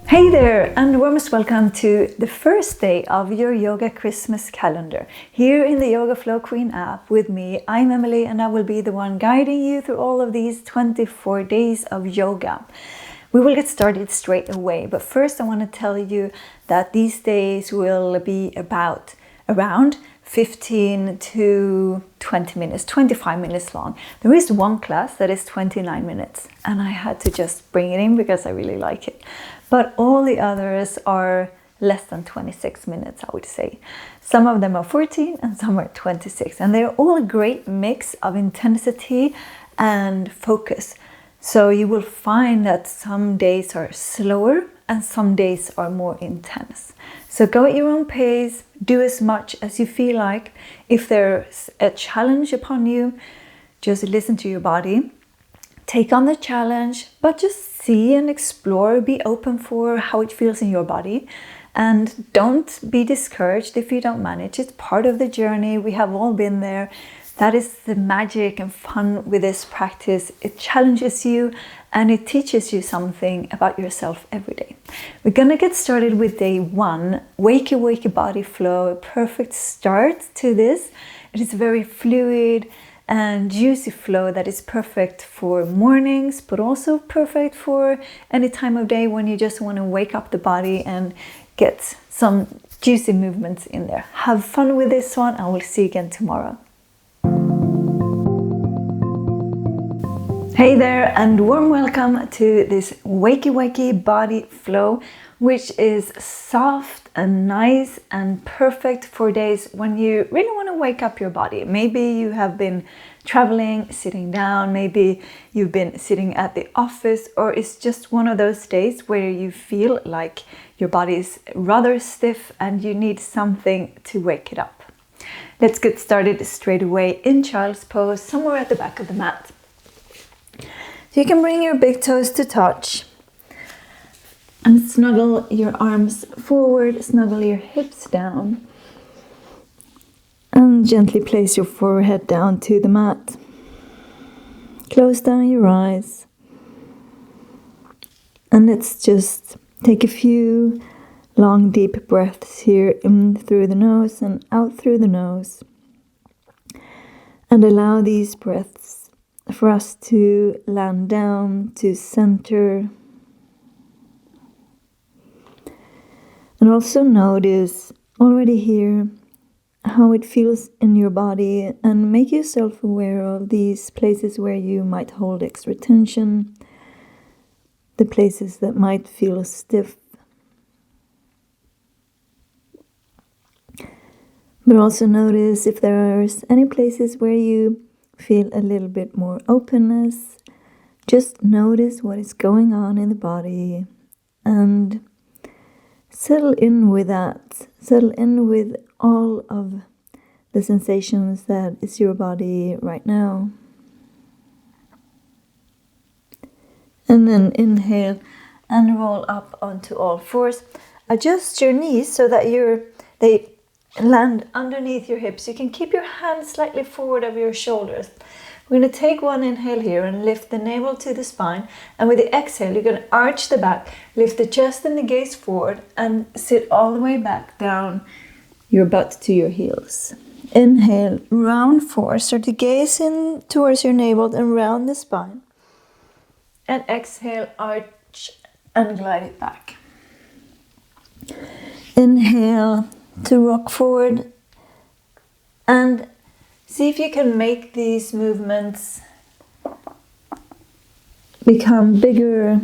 Hey there, and warmest welcome to the first day of your Yoga Christmas calendar. Here in the Yoga Flow Queen app with me, I'm Emily, and I will be the one guiding you through all of these 24 days of yoga. We will get started straight away, but first I want to tell you that these days will be around 15 to 20 minutes, 25 minutes long. There is one class that is 29 minutes, and I had to just bring it in because I really like it. But all the others are less than 26 minutes, I would say. Some of them are 14 and some are 26. And they're all a great mix of intensity and focus. So you will find that some days are slower and some days are more intense. So go at your own pace, do as much as you feel like. If there's a challenge upon you, just listen to your body. Take on the challenge, but just see and explore, be open for how it feels in your body. And don't be discouraged if you don't manage. It's part of the journey. We have all been there. That is the magic and fun with this practice. It challenges you and it teaches you something about yourself every day. We're gonna get started with day 1, Wakey Wakey Body Flow, a perfect start to this. It is very fluid and juicy flow that is perfect for mornings, but also perfect for any time of day when you just want to wake up the body and get some juicy movements in there. Have fun with this one. I will see you again tomorrow. Hey there, and warm welcome to this Wakey Wakey Body Flow, which is soft and nice and perfect for days when you really want to wake up your body. Maybe you have been traveling, sitting down, maybe you've been sitting at the office, or it's just one of those days where you feel like your body is rather stiff and you need something to wake it up. Let's get started straight away in child's pose, somewhere at the back of the mat. So you can bring your big toes to touch and snuggle your arms forward, snuggle your hips down, and gently place your forehead down to the mat. Close down your eyes, and let's just take a few long deep breaths here, in through the nose and out through the nose, and allow these breaths for us to land down to center. And also notice already here how it feels in your body, and make yourself aware of these places where you might hold extra tension, the places that might feel stiff. But also notice if there are any places where you feel a little bit more openness. Just notice what is going on in the body and settle in with that. Settle in with all of the sensations that is your body right now. And then inhale and roll up onto all fours. Adjust your knees so that they land underneath your hips. You can keep your hands slightly forward of your shoulders. We're going to take one inhale here and lift the navel to the spine. And with the exhale, you're going to arch the back, lift the chest and the gaze forward, and sit all the way back down your butt to your heels. Inhale, round forward. Start to gaze in towards your navel and round the spine. And exhale, arch and glide it back. Inhale to rock forward, and see if you can make these movements become bigger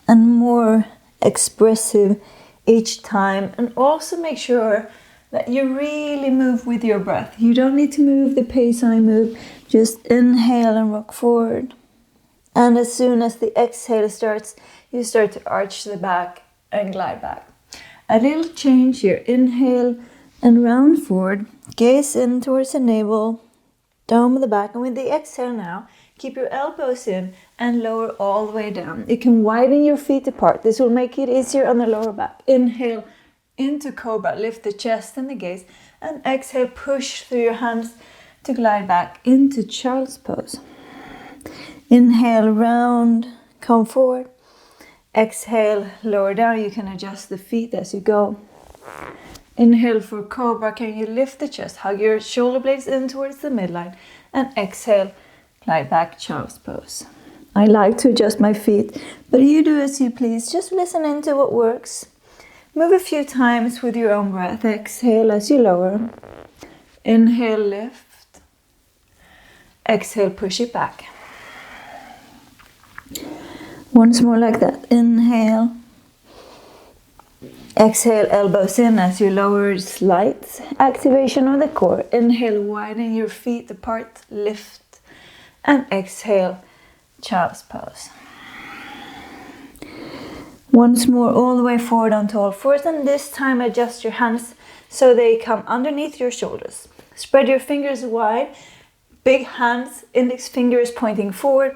and more expressive each time. And also make sure that you really move with your breath. You don't need to move the pace I move. Just inhale and rock forward. And as soon as the exhale starts, you start to arch the back and glide back. A little change here. Inhale and round forward. Gaze in towards the navel, dome of the back. And with the exhale now, keep your elbows in and lower all the way down. You can widen your feet apart. This will make it easier on the lower back. Inhale into Cobra. Lift the chest and the gaze. And exhale, push through your hands to glide back into Child's Pose. Inhale, round, come forward. Exhale, lower down. You can adjust the feet as you go. Inhale for cobra. Can you lift the chest? Hug your shoulder blades in towards the midline. And exhale, glide back, child's pose. I like to adjust my feet, but you do as you please. Just listen into what works. Move a few times with your own breath. Exhale as you lower. Inhale, lift. Exhale, push it back. Once more like that. Inhale. Exhale, elbows in as you lower, slight activation of the core. Inhale, widen your feet apart, lift. And exhale, child's pose. Once more, all the way forward onto all fours, and this time adjust your hands so they come underneath your shoulders. Spread your fingers wide, big hands, index fingers pointing forward.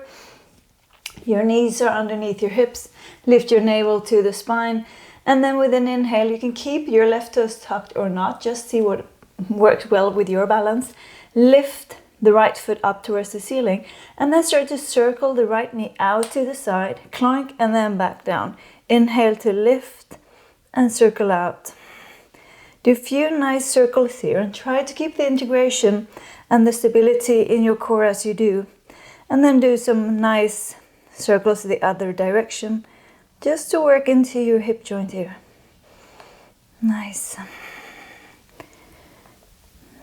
Your knees are underneath your hips. Lift your navel to the spine. And then with an inhale, you can keep your left toes tucked or not. Just see what works well with your balance. Lift the right foot up towards the ceiling. And then start to circle the right knee out to the side. Clunk and then back down. Inhale to lift and circle out. Do a few nice circles here and try to keep the integration and the stability in your core as you do. And then do some nice circles the other direction, just to work into your hip joint here. Nice.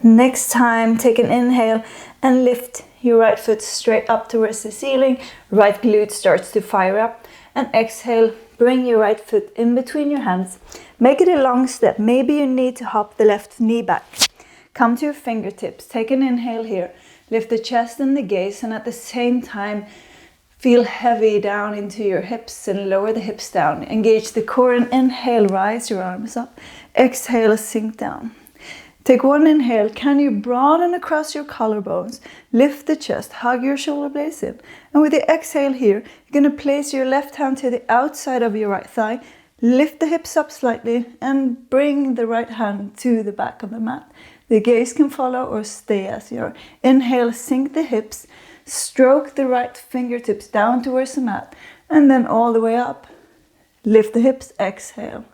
Next time, take an inhale and lift your right foot straight up towards the ceiling. Right glute starts to fire up. And exhale, bring your right foot in between your hands. Make it a long step. Maybe you need to hop the left knee back. Come to your fingertips. Take an inhale here. Lift the chest and the gaze, and at the same time, feel heavy down into your hips and lower the hips down. Engage the core and inhale, rise your arms up. Exhale, sink down. Take one inhale. Can you broaden across your collarbones? Lift the chest, hug your shoulder blades in. And with the exhale here, you're going to place your left hand to the outside of your right thigh. Lift the hips up slightly and bring the right hand to the back of the mat. The gaze can follow or stay as you are. Inhale, sink the hips. Stroke the right fingertips down towards the mat and then all the way up. Lift the hips, exhale.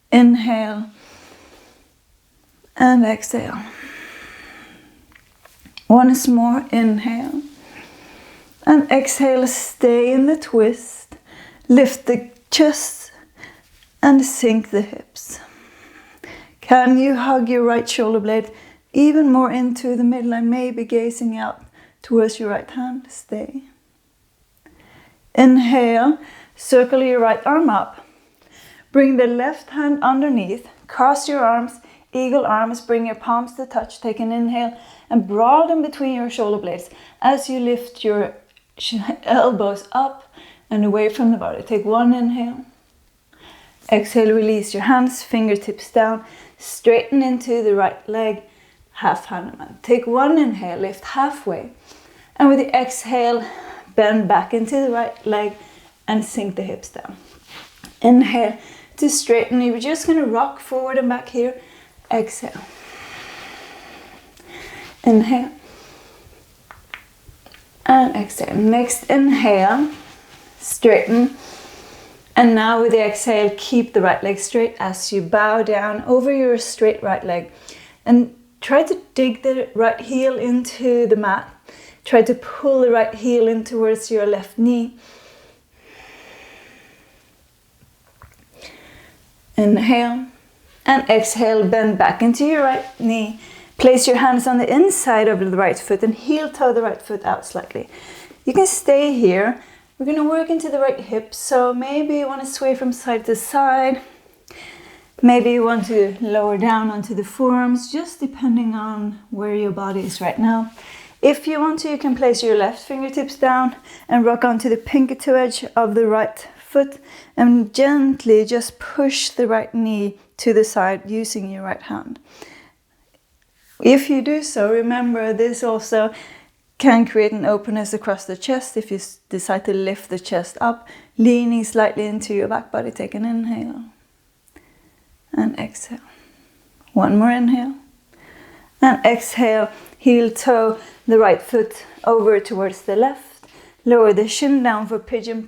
Inhale and exhale. Once more, inhale and exhale. Stay in the twist. Lift the chest and sink the hips. Can you hug your right shoulder blade even more into the midline, maybe gazing out towards your right hand? Stay. Inhale, circle your right arm up. Bring the left hand underneath. Cross your arms, eagle arms. Bring your palms to touch. Take an inhale and broaden between your shoulder blades as you lift your elbows up and away from the body. Take one inhale. Exhale, release your hands, fingertips down. Straighten into the right leg. Half Hanuman. Take one inhale, lift halfway. And with the exhale, bend back into the right leg and sink the hips down. Inhale to straighten. You're just going to rock forward and back here. Exhale. Inhale. And exhale. Next inhale, straighten. And now with the exhale, keep the right leg straight as you bow down over your straight right leg. And try to dig the right heel into the mat. Try to pull the right heel in towards your left knee. Inhale and exhale, bend back into your right knee. Place your hands on the inside of the right foot and heel toe the right foot out slightly. You can stay here. We're going to work into the right hip, so maybe you want to sway from side to side. Maybe you want to lower down onto the forearms, just depending on where your body is right now. If you want to, you can place your left fingertips down and rock onto the pinky toe edge of the right foot and gently just push the right knee to the side using your right hand. If you do so, remember this also can create an openness across the chest if you decide to lift the chest up, leaning slightly into your back body. Take an inhale and exhale. One more inhale and exhale. Heel toe the right foot over towards the left. Lower the shin down for pigeon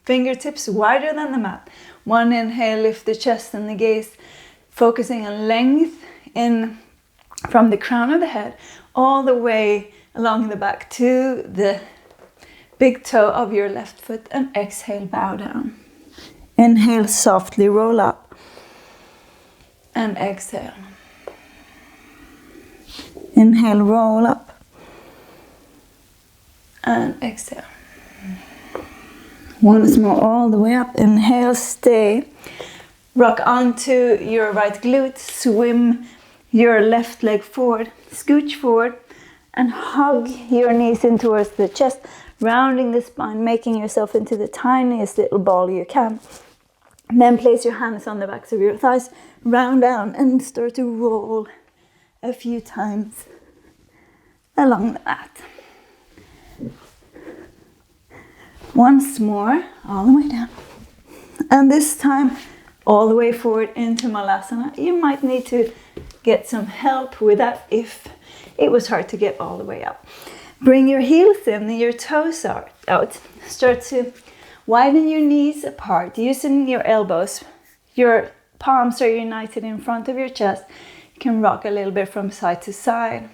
fingertips wider than the mat. One inhale, lift the chest and the gaze, focusing on length in from the crown of the head all the way along the back to the big toe of your left foot, and exhale, bow down. Inhale, softly roll up, and exhale. Inhale, roll up, and exhale. Once more, all the way up. Inhale, stay. Rock onto your right glute, swim your left leg forward, scooch forward, and hug your knees in towards the chest, rounding the spine, making yourself into the tiniest little ball you can. And then place your hands on the backs of your thighs, round down, and start to roll a few times along the mat. Once more, all the way down. And this time, all the way forward into Malasana. You might need to get some help with that if it was hard to get all the way up. Bring your heels in, your toes out. Start to widen your knees apart, using your elbows. Your palms are united in front of your chest. You can rock a little bit from side to side.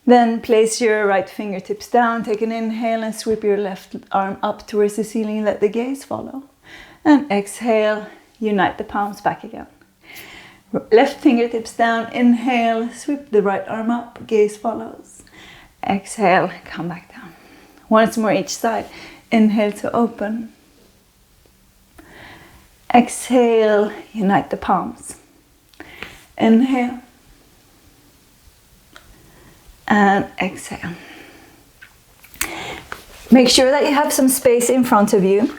Then place your right fingertips down, take an inhale and sweep your left arm up towards the ceiling, let the gaze follow. And exhale, unite the palms back again. Left fingertips down, inhale, sweep the right arm up, gaze follows. Exhale, come back down. Once more each side. Inhale to open. Exhale, unite the palms. Inhale. And exhale. Make sure that you have some space in front of you.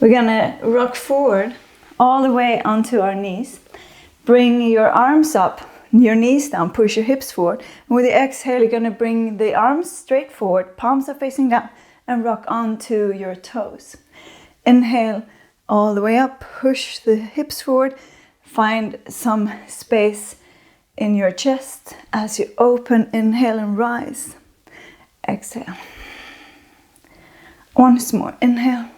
We're gonna rock forward all the way onto our knees. Bring your arms up, your knees down, push your hips forward. And with the exhale, you're gonna bring the arms straight forward, palms are facing down, and rock onto your toes. Inhale all the way up, push the hips forward, find some space in your chest as you open, inhale and rise. Exhale. Once more, inhale.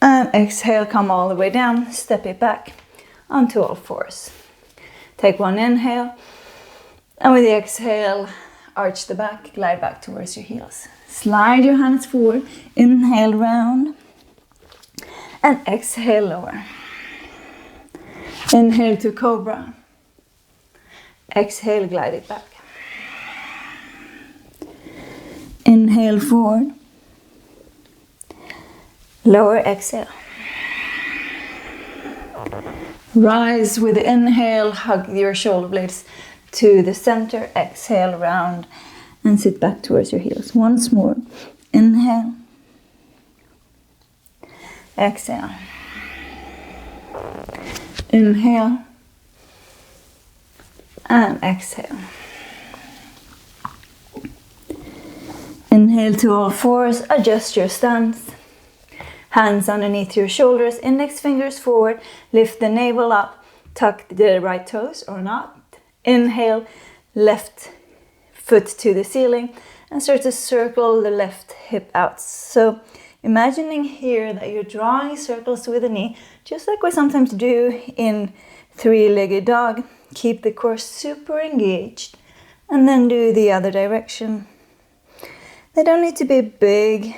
And exhale, come all the way down, step it back onto all fours. Take one inhale, and with the exhale, arch the back, glide back towards your heels. Slide your hands forward, inhale round, and exhale lower. Inhale to cobra. Exhale, glide it back. Inhale forward. Lower, exhale. Rise with the inhale, hug your shoulder blades to the center. Exhale, round, and sit back towards your heels. Once more. Inhale. Exhale. Inhale. And exhale. Inhale to all fours, adjust your stance. Hands underneath your shoulders, index fingers forward, lift the navel up, tuck the right toes or not. Inhale, left foot to the ceiling, and start to circle the left hip out. So imagining here that you're drawing circles with the knee, just like we sometimes do in three-legged dog. Keep the core super engaged, and then do the other direction. They don't need to be big.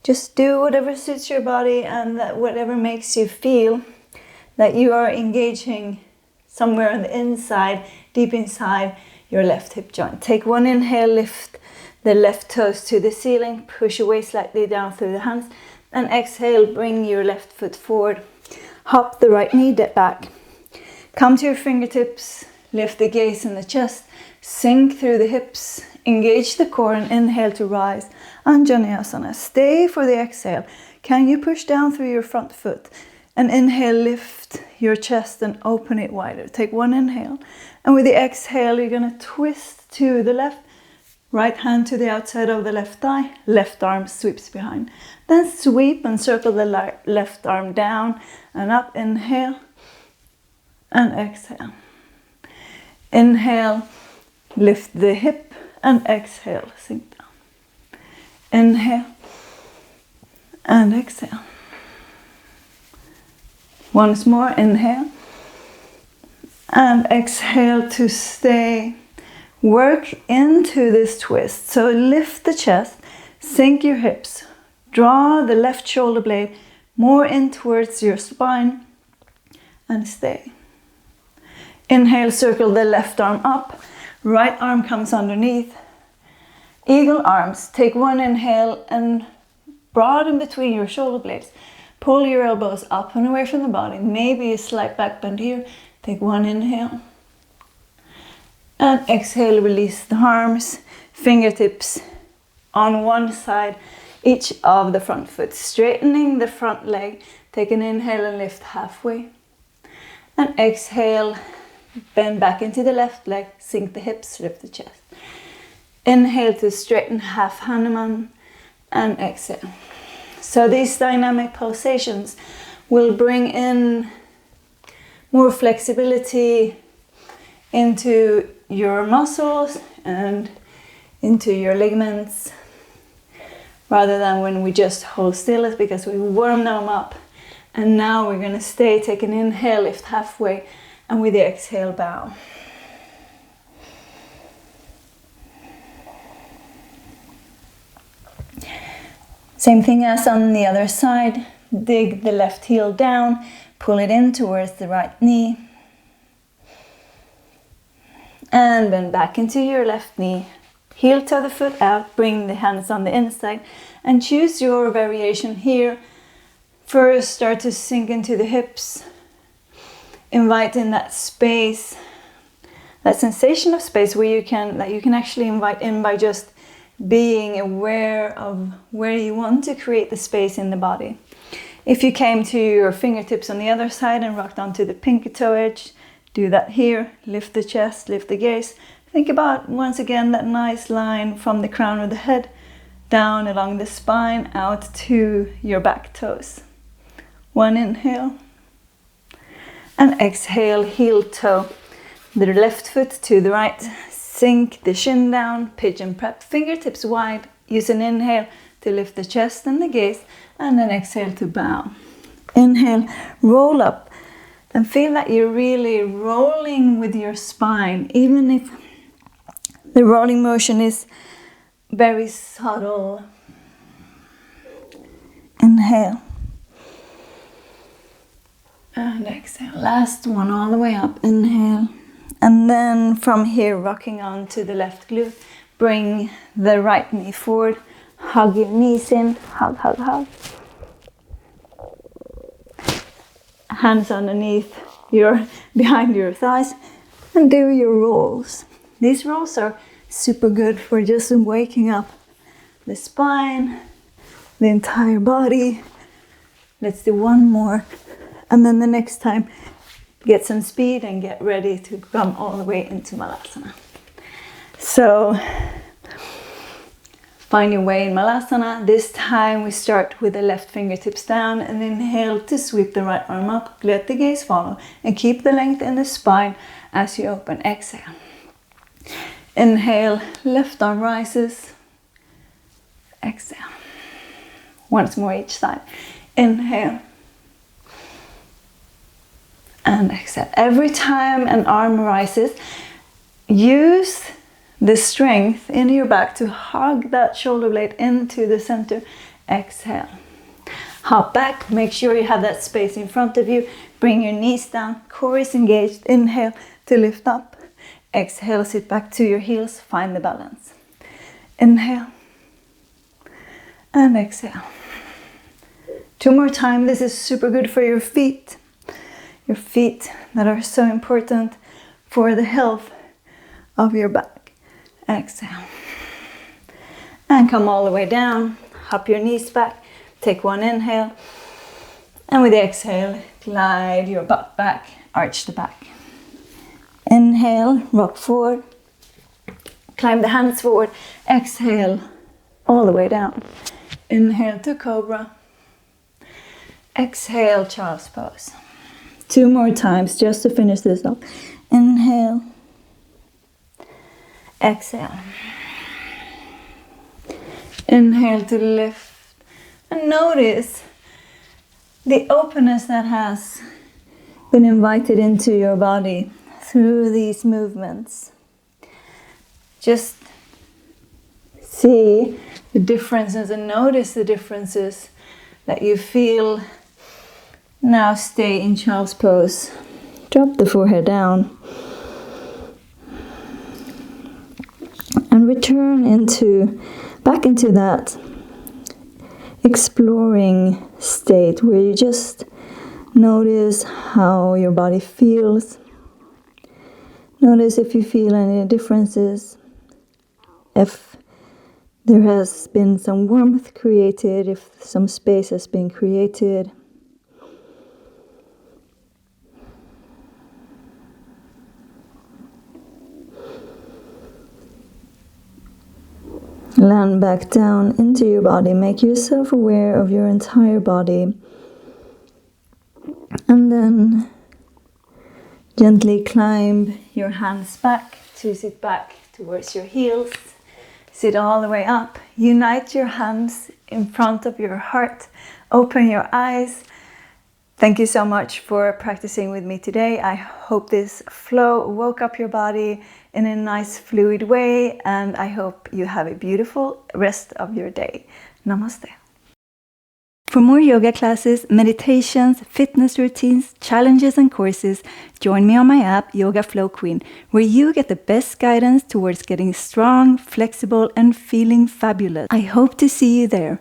Just do whatever suits your body and whatever makes you feel that you are engaging somewhere on the inside, deep inside your left hip joint. Take one inhale, lift the left toes to the ceiling, push away slightly down through the hands, and exhale, bring your left foot forward. Hop the right knee back. Come to your fingertips, lift the gaze in the chest, sink through the hips, engage the core, and inhale to rise. Anjaneyasana. Stay for the exhale. Can you push down through your front foot? And inhale, lift your chest and open it wider. Take one inhale. And with the exhale, you're going to twist to the left. Right hand to the outside of the left thigh. Left arm sweeps behind. Then sweep and circle the left arm down and up. Inhale. And exhale. Inhale, lift the hip, and exhale, sink down. Inhale, And exhale. Once more, inhale. And exhale to stay. Work into this twist. So lift the chest, sink your hips, draw the left shoulder blade more in towards your spine, and stay. Inhale, circle the left arm up, right arm comes underneath. Eagle arms, take one inhale and broaden between your shoulder blades. Pull your elbows up and away from the body, maybe a slight back bend here. Take one inhale. And exhale, release the arms, fingertips on one side, each of the front foot, straightening the front leg. Take an inhale and lift halfway. And exhale, bend back into the left leg, sink the hips, lift the chest. Inhale to straighten half Hanuman and exhale. So these dynamic pulsations will bring in more flexibility into your muscles and into your ligaments, rather than when we just hold still. It's because we warm them up. And now we're going to stay. Take an inhale, lift halfway, and with the exhale, bow. Same thing as on the other side. Dig the left heel down, pull it in towards the right knee. And bend back into your left knee. Heel toe the foot out, bring the hands on the inside, and choose your variation here. First, start to sink into the hips. Invite in that space, that sensation of space that you can actually invite in by just being aware of where you want to create the space in the body. If you came to your fingertips on the other side and rocked onto the pinky toe edge, do that here. Lift the chest, lift the gaze. Think about, once again, that nice line from the crown of the head down along the spine out to your back toes. One inhale. And exhale, heel toe the left foot to the right. Sink the shin down, pigeon prep, fingertips wide. Use an inhale to lift the chest and the gaze, and then exhale to bow. Inhale, roll up, and feel that you're really rolling with your spine, even if the rolling motion is very subtle. Inhale. And exhale. Last one, all the way up. Inhale. And then from here, rocking on to the left glute. Bring the right knee forward. Hug your knees in. Hug, hug, hug. Hands underneath behind your thighs. And do your rolls. These rolls are super good for just waking up the spine, the entire body. Let's do one more. And then the next time, get some speed and get ready to come all the way into Malasana. So, find your way in Malasana. This time we start with the left fingertips down and inhale to sweep the right arm up. Let the gaze follow and keep the length in the spine as you open. Exhale. Inhale, left arm rises. Exhale. Once more each side. Inhale. And exhale. Every time an arm rises, use the strength in your back to hug that shoulder blade into the center. Exhale. Hop back. Make sure you have that space in front of you. Bring your knees down. Core is engaged. Inhale to lift up. Exhale, sit back to your heels. Find the balance. Inhale. And exhale. Two more times. This is super good for your feet. Your feet that are so important for the health of your back. Exhale. And come all the way down. Hop your knees back. Take one inhale. And with the exhale, glide your butt back. Arch the back. Inhale, rock forward. Climb the hands forward. Exhale, all the way down. Inhale to Cobra. Exhale, Child's Pose. Two more times just to finish this up. Inhale. Exhale. Inhale to lift And notice the openness that has been invited into your body through these movements. Just see the differences and notice the differences that you feel. Now stay in child's pose. Drop the forehead down. And return back into that exploring state where you just notice how your body feels. Notice if you feel any differences, if there has been some warmth created, if some space has been created. Land back down into your body. Make yourself aware of your entire body. And then gently climb your hands back to sit back towards your heels. Sit all the way up. Unite your hands in front of your heart. Open your eyes. Thank you so much for practicing with me today. I hope this flow woke up your body in a nice fluid way, and I hope you have a beautiful rest of your day. Namaste. For more yoga classes, meditations, fitness routines, challenges and courses, join me on my app Yoga Flow Queen, where you get the best guidance towards getting strong, flexible and feeling fabulous. I hope to see you there.